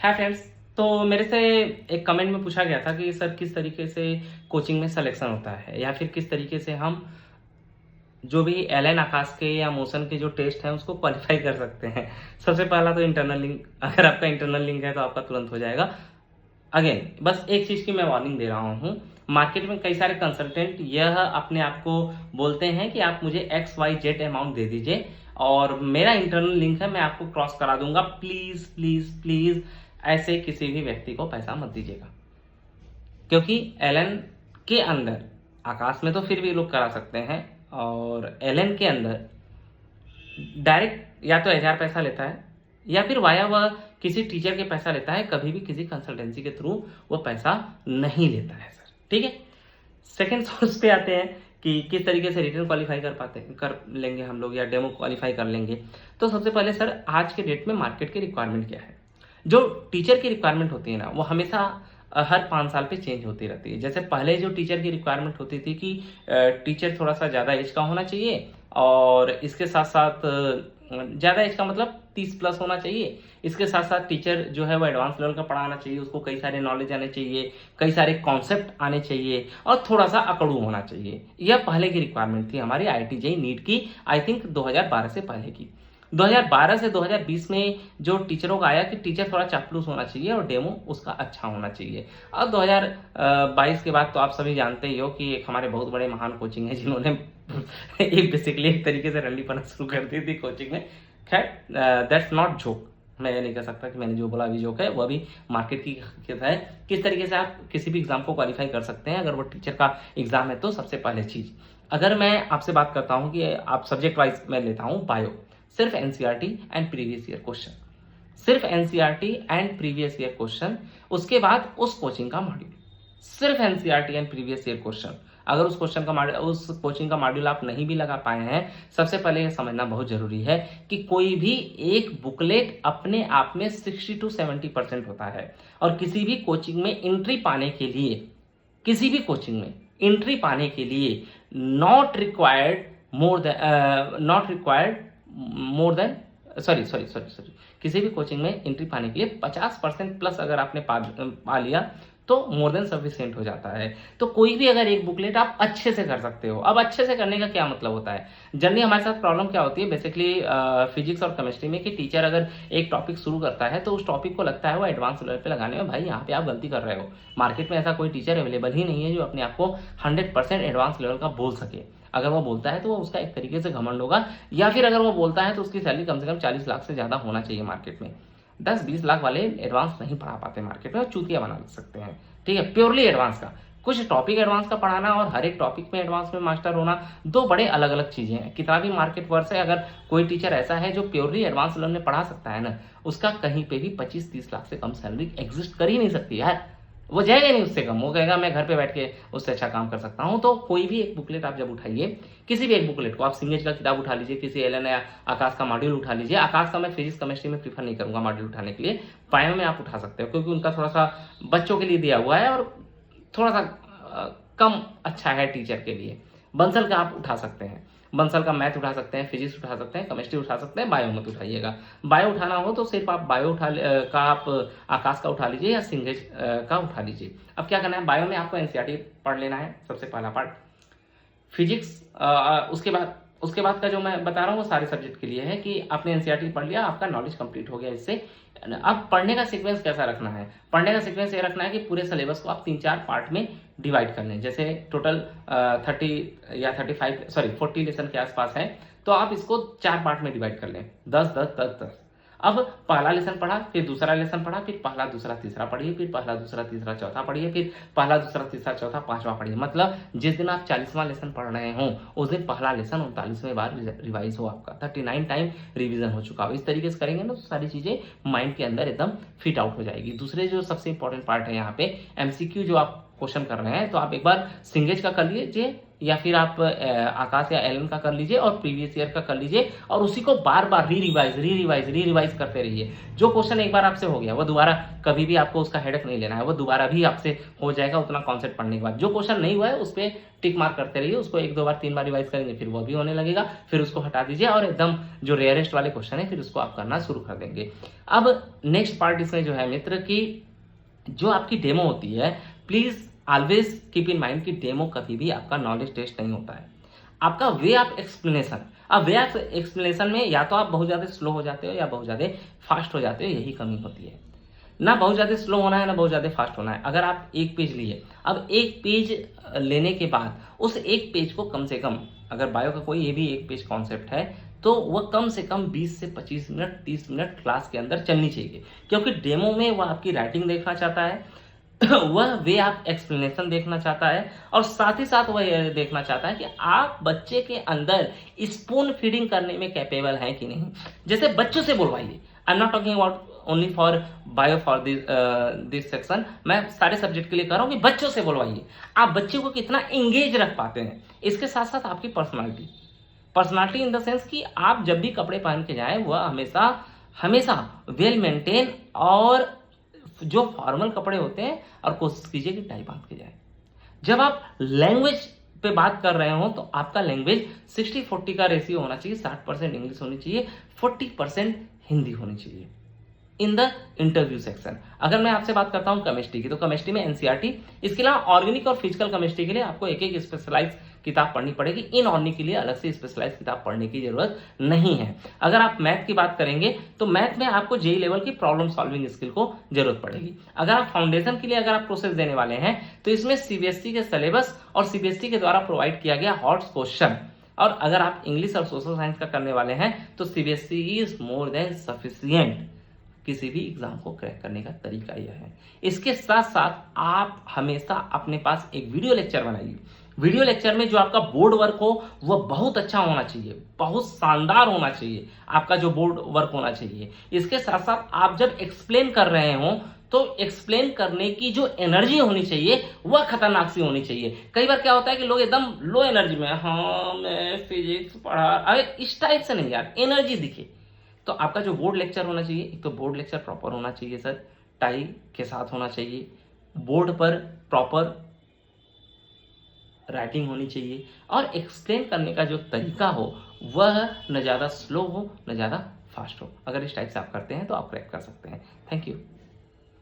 Hi friends. तो मेरे से एक कमेंट में पूछा गया था कि सर किस तरीके से कोचिंग में सिलेक्शन होता है या फिर किस तरीके से हम जो भी एलन आकाश के या मोशन के जो टेस्ट हैं उसको क्वालिफाई कर सकते हैं। सबसे पहला तो इंटरनल लिंक, अगर आपका इंटरनल लिंक है तो आपका तुरंत हो जाएगा। अगेन बस एक चीज़ की मैं वार्निंग दे रहा हूँ, मार्केट में कई सारे कंसल्टेंट यह अपने आप को बोलते हैं कि आप मुझे XYZ अमाउंट दे दीजिए और मेरा इंटरनल लिंक है, मैं आपको क्रॉस करा दूंगा। प्लीज प्लीज प्लीज ऐसे किसी भी व्यक्ति को पैसा मत दीजिएगा, क्योंकि एलन के अंदर, आकाश में तो फिर भी लोग करा सकते हैं, और एलन के अंदर डायरेक्ट या तो HR पैसा लेता है या फिर वाया वह किसी टीचर के पैसा लेता है, कभी भी किसी कंसल्टेंसी के थ्रू वो पैसा नहीं लेता है सर। ठीक है, सेकेंड सोर्स पे आते हैं कि किस तरीके से रिटर्न क्वालिफाई कर लेंगे हम लोग या डेमो क्वालिफाई कर लेंगे। तो सबसे पहले सर, आज के डेट में मार्केट की रिक्वायरमेंट क्या है। जो टीचर की रिक्वायरमेंट होती है ना, वो हमेशा हर 5 साल पे चेंज होती रहती है। जैसे पहले जो टीचर की रिक्वायरमेंट होती थी कि टीचर थोड़ा सा ज़्यादा एज का होना चाहिए और इसके साथ साथ ज़्यादा एज का मतलब 30+ होना चाहिए। इसके साथ साथ टीचर जो है वो एडवांस लेवल का पढ़ाना चाहिए, उसको कई सारे नॉलेज आने चाहिए, कई सारे कॉन्सेप्ट आने चाहिए और थोड़ा सा अकड़ू होना चाहिए। यह पहले की रिक्वायरमेंट थी हमारी IIT JEE नीट की, आई थिंक 2012 से पहले की। 2012 से 2020 में जो टीचरों का आया कि टीचर थोड़ा चापलूस होना चाहिए और डेमो उसका अच्छा होना चाहिए। अब 2022 के बाद तो आप सभी जानते ही हो कि एक हमारे बहुत बड़े महान कोचिंग है जिन्होंने एक बेसिकली एक तरीके से रंडी पना शुरू कर दी थी कोचिंग में। खैर, दैट्स नॉट जोक। मैं ये नहीं कह सकता कि मैंने जो बोला अभी जोक है, वो अभी मार्केट की हकीकत है। किस तरीके से आप किसी भी एग्जाम को क्वालिफाई कर सकते हैं अगर वो टीचर का एग्जाम है। तो सबसे पहले चीज, अगर मैं आपसे बात करता हूँ कि आप सब्जेक्ट वाइज मैं लेता हूँ बायो, सिर्फ NCERT and previous year question, सिर्फ NCERT and previous year question. उसके बाद उस कोचिंग का मॉड्यूल, सिर्फ NCERT and previous year question. अगर उस कोचिंग का मॉड्यूल आप नहीं भी लगा पाए हैं, सबसे पहले यह समझना बहुत जरूरी है कि कोई भी एक बुकलेट अपने आप में 60 to 70% होता है। और किसी भी कोचिंग में एंट्री पाने के लिए, किसी भी कोचिंग में एंट्री पाने के लिए not required more than sorry, किसी भी कोचिंग में एंट्री पाने के लिए 50% प्लस अगर आपने पा लिया तो मोर देन सफिशिएंट हो जाता है। तो कोई भी अगर एक बुकलेट आप अच्छे से कर सकते हो। अब अच्छे से करने का क्या मतलब होता है, जनरली हमारे साथ प्रॉब्लम क्या होती है बेसिकली फिजिक्स और केमिस्ट्री में, कि टीचर अगर एक टॉपिक शुरू करता है तो उस टॉपिक को लगता है वो एडवांस लेवल पे लगाने में, भाई यहाँ पे आप गलती कर रहे हो। मार्केट में ऐसा कोई टीचर अवेलेबल ही नहीं है जो अपने आप को 100% एडवांस लेवल का बोल सके। अगर वो बोलता है तो वो उसका एक तरीके से घमंड होगा, या फिर अगर वो बोलता है तो उसकी सैलरी कम से कम 40 लाख से ज्यादा होना चाहिए मार्केट में। 10-20 लाख वाले एडवांस नहीं पढ़ा पाते मार्केट में और चूतिया बना सकते हैं। ठीक है, प्योरली एडवांस का, कुछ टॉपिक एडवांस का पढ़ाना और हर एक टॉपिक में एडवांस में मास्टर होना, दो बड़े अलग अलग चीजें हैं। कितना भी मार्केट वर्स है, अगर कोई टीचर ऐसा है जो प्योरली एडवांस लेवल में पढ़ा सकता है ना, उसका कहीं पे भी 25-30 लाख से कम सैलरी एग्जिस्ट कर ही नहीं सकती यार। वो जाएगा नहीं उससे कम, वो कहेगा मैं घर पे बैठ के उससे अच्छा काम कर सकता हूँ। तो कोई भी एक बुकलेट आप जब उठाइए, किसी भी एक बुकलेट को, आप सिंगेज का किताब उठा लीजिए, किसी एलन या आकाश का मॉड्यूल उठा लीजिए। आकाश का मैं फिजिक्स केमिस्ट्री में प्रीफर नहीं करूंगा मॉड्यूल उठाने के लिए, बायो में आप उठा सकते हो क्योंकि उनका थोड़ा सा बच्चों के लिए दिया हुआ है और थोड़ा सा कम अच्छा है टीचर के लिए। बंसल का आप उठा सकते हैं, बंसल का मैथ उठा सकते हैं, फिजिक्स उठा सकते हैं, केमिस्ट्री उठा सकते हैं, बायो मत उठाइएगा। बायो उठाना हो तो सिर्फ आप बायो का आप आकाश का उठा लीजिए या सिंगेज का उठा लीजिए। अब क्या करना है, बायो में आपको NCERT पढ़ लेना है, सबसे पहला पार्ट। फिजिक्स उसके बाद का जो मैं बता रहा हूँ वो सारे सब्जेक्ट के लिए है कि आपने NCERT पढ़ लिया, आपका नॉलेज कंप्लीट हो गया इससे। अब पढ़ने का सीक्वेंस कैसा रखना है, पढ़ने का सीक्वेंस ये रखना है कि पूरे सिलेबस को आप 3-4 पार्ट में डिवाइड कर लें। जैसे टोटल 30 या 40 लेसन के आसपास है, तो आप इसको 4 पार्ट में डिवाइड कर लें, 10-10-10-10। अब पहला लेसन पढ़ा, फिर दूसरा लेसन पढ़ा, फिर पहला दूसरा तीसरा पढ़िए, फिर पहला दूसरा तीसरा चौथा पढ़िए, फिर पहला दूसरा तीसरा चौथा पांचवा पढ़िए। मतलब जिस दिन आप 40वां लेसन पढ़ रहे हो उस दिन पहला लेसन 39वें बार रिवाइज हो, आपका 39 टाइम रिवीजन हो चुका हो। इस तरीके से करेंगे ना तो सारी चीजें माइंड के अंदर एकदम फिट आउट हो जाएगी। दूसरे जो सबसे इंपॉर्टेंट पार्ट है यहाँ पे MCQ जो आप क्वेश्चन कर रहे हैं, तो आप एक बार सिंगेज का कर लीजिए या फिर आप आकाश या एलन का कर लीजिए और प्रीवियस ईयर का कर लीजिए और उसी को बार बार री रिवाइज करते रहिए। जो क्वेश्चन एक बार आपसे हो गया वो दोबारा कभी भी आपको उसका हेडेक नहीं लेना है, वो दोबारा भी आपसे हो जाएगा उतना कॉन्सेप्ट पढ़ने के बाद। जो क्वेश्चन नहीं हुआ है उस पर टिक मार्क करते रहिए, उसको 1-2 बार 3 बार रिवाइज करेंगे फिर वो भी होने लगेगा, फिर उसको हटा दीजिए और एकदम जो रेयरेस्ट वाले क्वेश्चन है फिर उसको आप करना शुरू कर देंगे। अब नेक्स्ट पार्ट इसमें जो है मित्र की जो आपकी डेमो होती है, please always keep in mind कि डेमो कभी भी आपका नॉलेज टेस्ट नहीं होता है, आपका वे ऑफ एक्सप्लेनेशन। अब वे ऑफ एक्सप्लेनेशन में या तो आप बहुत ज्यादा स्लो हो जाते हो या बहुत ज्यादा फास्ट हो जाते हो, यही कमी होती है। ना बहुत ज्यादा स्लो होना है ना बहुत ज्यादा फास्ट होना है। अगर आप एक पेज लिए, अब एक पेज लेने के बाद उस एक पेज को कम से कम, अगर बायो का कोई ये भी एक पेज कॉन्सेप्ट है तो वह कम से कम 20 से 25 मिनट 30 मिनट क्लास के अंदर चलनी चाहिए, क्योंकि डेमो में वह आपकी राइटिंग देखना चाहता है वह वे आप एक्सप्लेनेशन देखना चाहता है और साथ ही साथ वह यह देखना चाहता है कि आप बच्चे के अंदर स्पून फीडिंग करने में कैपेबल हैं कि नहीं। जैसे बच्चों से बुलवाइए, I am not talking about only for bio for this section, मैं सारे सब्जेक्ट के लिए कर रहा हूँ कि बच्चों से बुलवाइए। आप बच्चे को कितना एंगेज रख पाते हैं, इसके साथ साथ आपकी पर्सनालिटी इन द सेंस कि आप जब भी कपड़े पहन के जाएं वह हमेशा हमेशा वेल मेंटेन और जो फॉर्मल कपड़े होते हैं, और कोशिश कीजिए कि टाई बांध के जाए। जब आप लैंग्वेज पे बात कर रहे हो तो आपका लैंग्वेज 60-40 का रेशियो होना चाहिए, 60% इंग्लिश होनी चाहिए, 40% हिंदी होनी चाहिए इन द इंटरव्यू सेक्शन। अगर मैं आपसे बात करता हूं केमिस्ट्री की, तो केमिस्ट्री में एनसीईआरटी, इसके अलावा ऑर्गेनिक और फिजिकल केमिस्ट्री के लिए आपको एक एक स्पेशलाइज किताब पढ़नी पड़ेगी। इनऑर्गेनिक के लिए अलग से स्पेशलाइज किताब पढ़ने की जरूरत नहीं है। अगर आप मैथ की बात करेंगे तो मैथ में आपको जेई लेवल की प्रॉब्लम सॉल्विंग स्किल को जरूरत पड़ेगी। अगर आप फाउंडेशन के लिए अगर आप प्रोसेस देने वाले हैं तो इसमें सीबीएसई के सिलेबस और सीबीएसई के द्वारा प्रोवाइड किया गया हॉट क्वेश्चन, और अगर आप इंग्लिश और सोशल साइंस का करने वाले हैं तो CBSE is more than sufficient किसी भी एग्जाम को क्रैक करने का तरीका यह है। इसके साथ साथ आप हमेशा अपने पास एक वीडियो लेक्चर बनाइए। वीडियो लेक्चर में जो आपका बोर्ड वर्क हो वह बहुत अच्छा होना चाहिए, बहुत शानदार होना चाहिए आपका जो बोर्ड वर्क होना चाहिए। इसके साथ साथ आप जब एक्सप्लेन कर रहे हो तो एक्सप्लेन करने की जो एनर्जी होनी चाहिए वह खतरनाक सी होनी चाहिए। कई बार क्या होता है कि लोग एकदम लो एनर्जी में, हाँ मैं फिजिक्स पढ़ा, अरे इस टाइप से नहीं यार, एनर्जी दिखे। तो आपका जो बोर्ड लेक्चर होना चाहिए, एक तो बोर्ड लेक्चर प्रॉपर होना चाहिए सर, टाई के साथ होना चाहिए, बोर्ड पर प्रॉपर राइटिंग होनी चाहिए, और एक्सप्लेन करने का जो तरीका हो वह न ज़्यादा स्लो हो न ज़्यादा फास्ट हो। अगर इस टाइप से आप करते हैं तो आप क्रैक कर सकते हैं। Thank you.